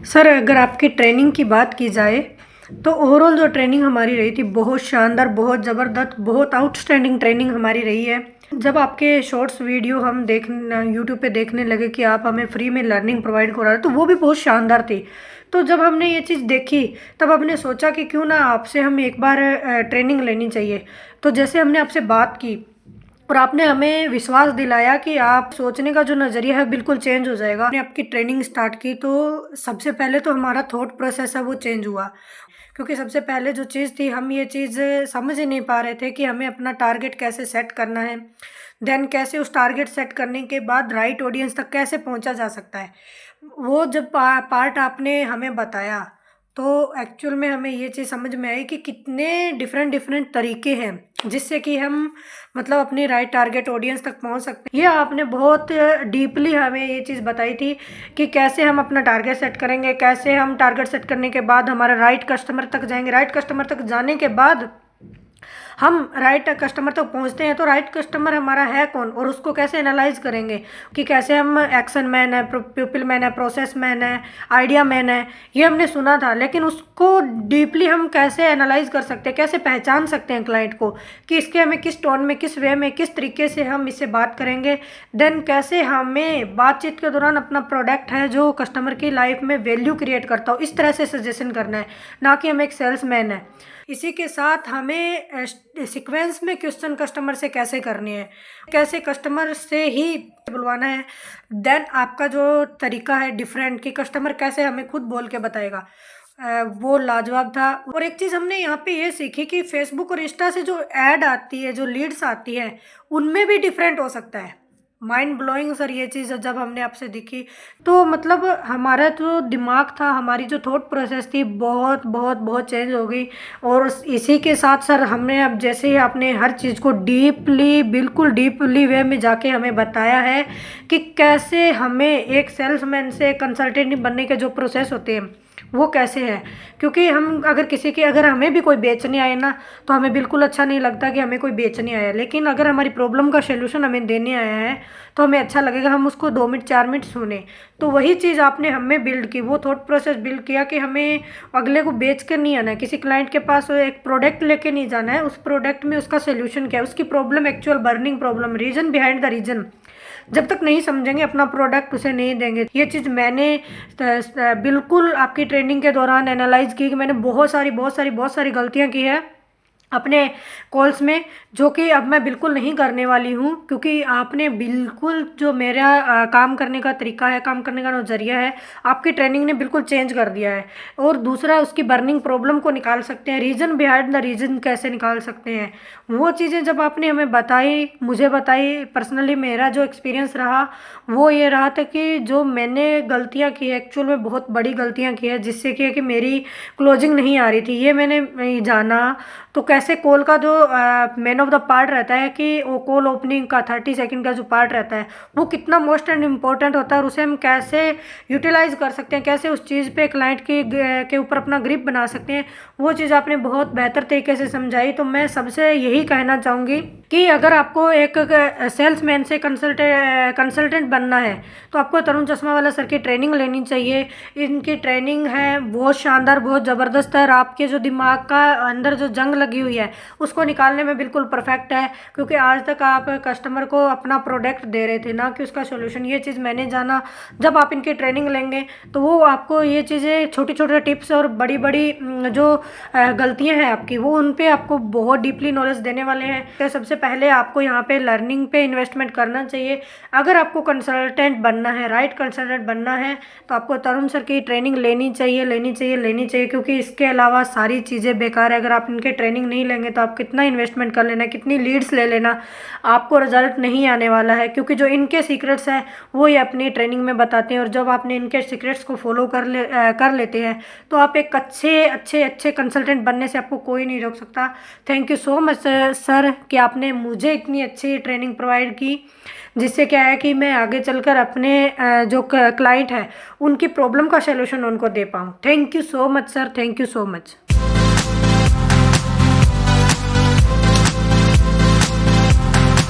Sir, अगर आपकी training की बात की जाए, तो ओवरऑल जो ट्रेनिंग हमारी रही थी, बहुत शानदार, बहुत ज़बरदस्त, बहुत आउटस्टैंडिंग ट्रेनिंग हमारी रही है। जब आपके शॉर्ट्स वीडियो हम यूट्यूब पे देखने लगे कि आप हमें फ्री में लर्निंग प्रोवाइड करा रहे हो, तो वो भी बहुत शानदार थी। तो जब हमने ये चीज़ देखी, तब हमने सोचा कि क्यों ना आपसे हम एक बार ट्रेनिंग लेनी चाहिए। तो जैसे हमने आपसे बात की और आपने हमें विश्वास दिलाया कि आप सोचने का जो नज़रिया है बिल्कुल चेंज हो जाएगा। आपने आपकी ट्रेनिंग स्टार्ट की, तो सबसे पहले तो हमारा थॉट प्रोसेस है वो चेंज हुआ। क्योंकि सबसे पहले जो चीज़ थी, हम ये चीज़ समझ ही नहीं पा रहे थे कि हमें अपना टारगेट कैसे सेट करना है। देन कैसे उस टारगेट सेट करने के बाद राइट ऑडियंस तक कैसे पहुंचा जा सकता है। वो जब पार्ट आपने हमें बताया, तो एक्चुअल में हमें ये चीज़ समझ में आई कि कितने डिफरेंट डिफरेंट तरीके हैं जिससे कि हम मतलब अपनी राइट टारगेट ऑडियंस तक पहुंच सकते हैं। ये आपने बहुत डीपली हमें ये चीज़ बताई थी कि कैसे हम अपना टारगेट सेट करेंगे, कैसे हम टारगेट सेट करने के बाद हमारा राइट कस्टमर तक जाएंगे, राइट कस्टमर तक जाने के बाद हम राइट कस्टमर तक पहुंचते हैं, तो राइट कस्टमर हमारा है कौन और उसको कैसे एनालाइज करेंगे कि कैसे हम एक्शन मैन है, पीपल मैन है, प्रोसेस मैन है, आइडिया मैन है। ये हमने सुना था, लेकिन उसको डीपली हम कैसे एनालाइज कर सकते हैं, कैसे पहचान सकते हैं क्लाइंट को कि इसके हमें किस टोन में, किस वे में, किस तरीके से हम इससे बात करेंगे। देन कैसे हमें बातचीत के दौरान अपना प्रोडक्ट है जो कस्टमर की लाइफ में वैल्यू क्रिएट करता हो, इस तरह से सजेशन करना है, ना कि हम एक सेल्समैन है। इसी के साथ हमें सीक्वेंस में क्वेश्चन कस्टमर से कैसे करने हैं, कैसे कस्टमर से ही बुलवाना है। देन आपका जो तरीका है डिफरेंट कि कस्टमर कैसे हमें खुद बोल के बताएगा, वो लाजवाब था। और एक चीज़ हमने यहाँ पे ये सीखी कि फेसबुक और इंस्टा से जो ऐड आती है, जो लीड्स आती है, उनमें भी डिफरेंट हो सकता है। माइंड ब्लोइंग सर ये चीज़ जब हमने आपसे दिखी, तो मतलब हमारा जो दिमाग था, हमारी जो थॉट प्रोसेस थी, बहुत बहुत बहुत चेंज हो गई। और इसी के साथ सर हमने अब जैसे ही आपने हर चीज़ को डीपली, बिल्कुल डीपली वे में जाके हमें बताया है कि कैसे हमें एक सेल्समैन से कंसल्टेंट बनने के जो प्रोसेस होते हैं वो कैसे है। क्योंकि हम अगर हमें भी कोई बेचने आए ना, तो हमें बिल्कुल अच्छा नहीं लगता कि हमें कोई बेचने आया, लेकिन अगर हमारी प्रॉब्लम का सोल्यूशन हमें देने आया है, तो हमें अच्छा लगेगा, हम उसको 2 मिनट 4 मिनट सुने। तो वही चीज़ आपने हमें बिल्ड की, वो थॉट प्रोसेस बिल्ड किया कि हमें अगले को बेच कर नहीं आना है, किसी क्लाइंट के पास एक प्रोडक्ट लेके नहीं जाना है, उस प्रोडक्ट में उसका सोल्यूशन क्या है, उसकी problem, actual burning problem, reason behind the reason जब तक नहीं समझेंगे, अपना प्रोडक्ट उसे नहीं देंगे। ये चीज़ मैंने बिल्कुल आपकी ट्रेनिंग के दौरान एनालाइज की कि मैंने बहुत सारी गलतियाँ की है अपने कॉल्स में, जो कि अब मैं बिल्कुल नहीं करने वाली हूँ। क्योंकि आपने बिल्कुल जो मेरा काम करने का तरीका है, काम करने का नज़रिया है, आपकी ट्रेनिंग ने बिल्कुल चेंज कर दिया है। और दूसरा, उसकी बर्निंग प्रॉब्लम को निकाल सकते हैं, रीज़न बिहाइंड द रीज़न कैसे निकाल सकते हैं, वो चीज़ें जब आपने हमें बताई, मुझे बताई, पर्सनली मेरा जो एक्सपीरियंस रहा वो ये रहा था कि जो मैंने गलतियाँ की, एक्चुअल में बहुत बड़ी गलतियाँ की है, जिससे कि मेरी क्लोजिंग नहीं आ रही थी, ये मैंने जाना। तो कैसे कॉल का जो मैन ऑफ द पार्ट रहता है कि वो कॉल ओपनिंग का 30 सेकंड का जो पार्ट रहता है, वो कितना मोस्ट एंड इम्पोर्टेंट होता है, और उसे हम कैसे यूटिलाइज कर सकते हैं, कैसे उस चीज़ पे क्लाइंट के ऊपर अपना ग्रिप बना सकते हैं, वो चीज़ आपने बहुत बेहतर तरीके से समझाई। तो मैं सबसे यही कहना चाहूँगी कि अगर आपको एक सेल्समैन से कंसल्टेंट बनना है, तो आपको तरुण चश्मा वाला सर की ट्रेनिंग लेनी चाहिए। इनकी ट्रेनिंग है बहुत शानदार, बहुत ज़बरदस्त है, और आपके जो दिमाग का अंदर जो जंग लगी हुई है उसको निकालने में बिल्कुल परफेक्ट है। क्योंकि आज तक आप कस्टमर को अपना प्रोडक्ट दे रहे थे, ना कि उसका सोल्यूशन। ये चीज़ मैंने जाना, जब आप इनकी ट्रेनिंग लेंगे तो वो आपको ये चीज़ें, छोटी छोटी टिप्स और बड़ी बड़ी जो गलतियां हैं आपकी, वो उन पे आपको बहुत डीपली नॉलेज देने वाले हैं। तो सबसे पहले आपको यहाँ पे लर्निंग पे इन्वेस्टमेंट करना चाहिए। अगर आपको कंसल्टेंट बनना है, राइट कंसल्टेंट बनना है, तो आपको तरुण सर की ट्रेनिंग लेनी चाहिए, लेनी चाहिए, लेनी चाहिए। क्योंकि इसके अलावा सारी चीज़ें बेकार है। अगर आप इनके ट्रेनिंग नहीं लेंगे तो आप कितना इन्वेस्टमेंट कर लेना, कितनी लीड्स ले लेना, आपको रिजल्ट नहीं आने वाला है। क्योंकि जो इनके सीक्रेट्स हैं वो ये अपनी ट्रेनिंग में बताते हैं, और जब आपने इनके सीक्रेट्स को फॉलो कर लेते हैं, तो आप एक अच्छे अच्छे अच्छे कंसल्टेंट बनने से आपको कोई नहीं रोक सकता। Thank you so much sir कि आपने मुझे इतनी अच्छी ट्रेनिंग प्रोवाइड की, जिससे क्या है कि मैं आगे चलकर अपने जो क्लाइंट है उनकी प्रॉब्लम का सलूशन उनको दे पाऊँ। Thank you so much sir, thank you so much.